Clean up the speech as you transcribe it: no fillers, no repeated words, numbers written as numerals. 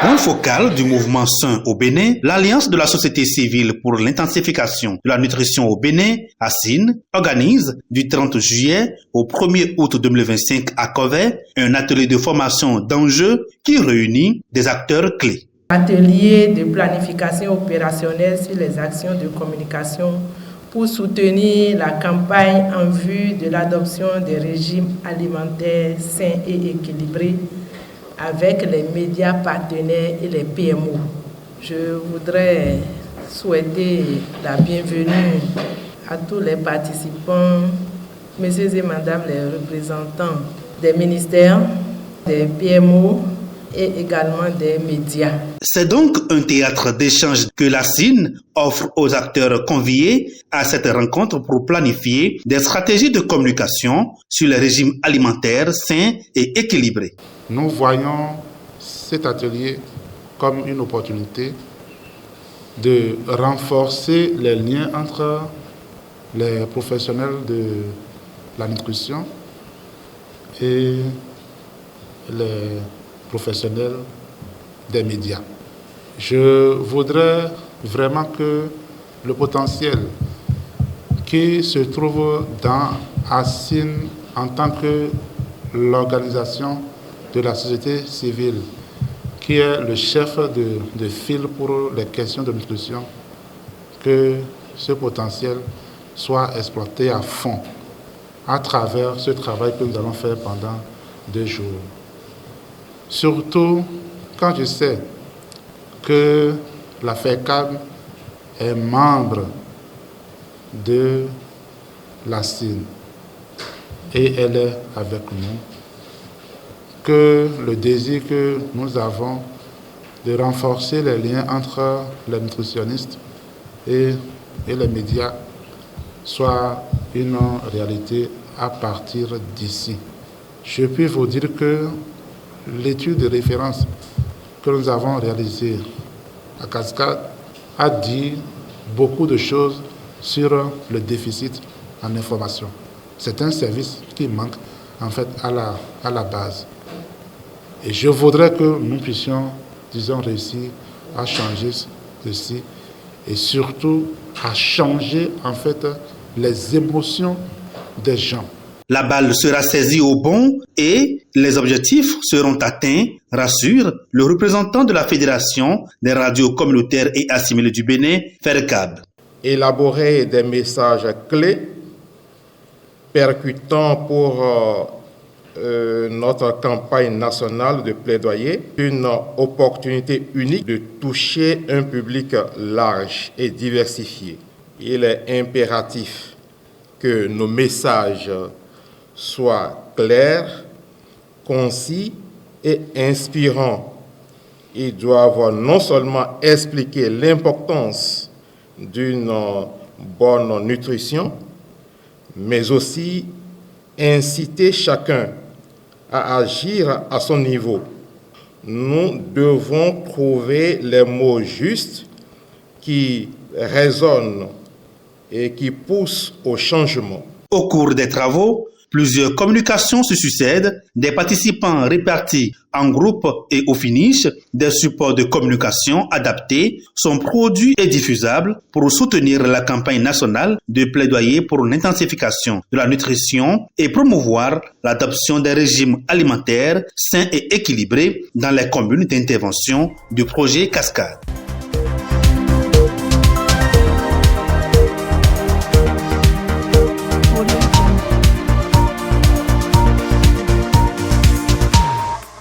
Point focal du mouvement sain au Bénin, l'Alliance de la société civile pour l'intensification de la nutrition au Bénin, ASIN, organise du 30 juillet au 1er août 2025 à Kovet un atelier de formation d'enjeux qui réunit des acteurs clés. Atelier de planification opérationnelle sur les actions de communication pour soutenir la campagne en vue de l'adoption des régimes alimentaires sains et équilibrés avec les médias partenaires et les PMO. Je voudrais souhaiter la bienvenue à tous les participants, messieurs et mesdames les représentants des ministères, des PMO et également des médias. C'est donc un théâtre d'échange que l'ASIN offre aux acteurs conviés à cette rencontre pour planifier des stratégies de communication sur les régimes alimentaires sains et équilibrés. Nous voyons cet atelier comme une opportunité de renforcer les liens entre les professionnels de la nutrition et les professionnels des médias. Je voudrais vraiment que le potentiel qui se trouve dans ASIN en tant que l'organisation de la société civile, qui est le chef de file pour les questions de nutrition, que ce potentiel soit exploité à fond à travers ce travail que nous allons faire pendant 2 jours. Surtout quand je sais que la FECAB est membre de l'ASIN et elle est avec nous, que le désir que nous avons de renforcer les liens entre les nutritionnistes et les médias soit une réalité à partir d'ici. Je puis vous dire que l'étude de référence que nous avons réalisée à Cascade a dit beaucoup de choses sur le déficit en information. C'est un service qui manque en fait à la base. Et je voudrais que nous puissions, réussir à changer ceci et surtout à changer en fait les émotions des gens. La balle sera saisie au bon et les objectifs seront atteints, rassure le représentant de la Fédération des radios communautaires et assimilées du Bénin, FERCAB. Élaborer des messages clés, percutants pour notre campagne nationale de plaidoyer, une opportunité unique de toucher un public large et diversifié. Il est impératif que nos messages soient clairs, concis et inspirants. Ils doivent non seulement expliquer l'importance d'une bonne nutrition, mais aussi inciter chacun à agir à son niveau. Nous devons trouver les mots justes qui résonnent et qui poussent au changement. Au cours des travaux, plusieurs communications se succèdent, des participants répartis en groupes et au finish, des supports de communication adaptés sont produits et diffusables pour soutenir la campagne nationale de plaidoyer pour l'intensification de la nutrition et promouvoir l'adoption des régimes alimentaires sains et équilibrés dans les communes d'intervention du projet Cascade.